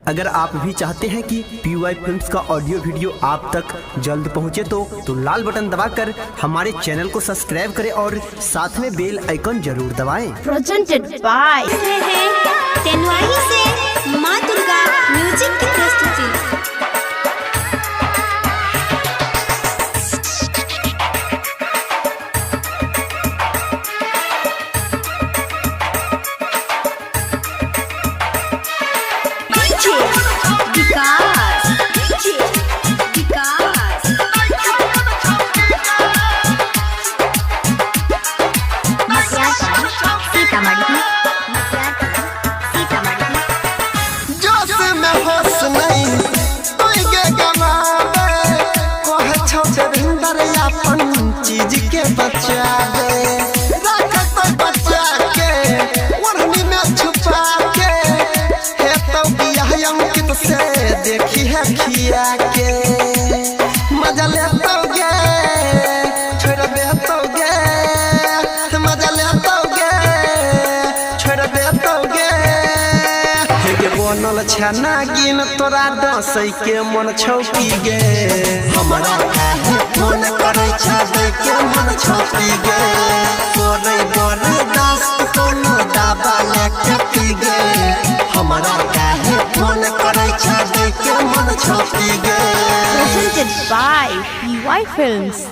अगर आप भी चाहते हैं कि PY फिल्म्स का ऑडियो वीडियो आप तक जल्द पहुंचे तो लाल बटन दबाकर हमारे चैनल को सब्सक्राइब करें और साथ में बेल आइकन जरूर दबाएं। प्रेजेंटेड बाय तेनवाही से माँ दुर्गा म्यूजिक की प्रस्तुति। चीज के बचा दे रखत बचा के ओढ़नी में छुपा के है तो बिया अंकित से देखी है खिया के मजा ले तो गे छोड़ दे तो गे मजा ले तो गे छोड़ दे तो गे हे गे बनल छना गिन तोरा दसई के मन छौकी गे हमरा काहे फोन करे छाबे के मन छौकी गे तोरे बने दस्त कोनो दाबा लेके पी गे हमरा काहे फोन करे छाबे के मन छौकी गे। presented by PY Films।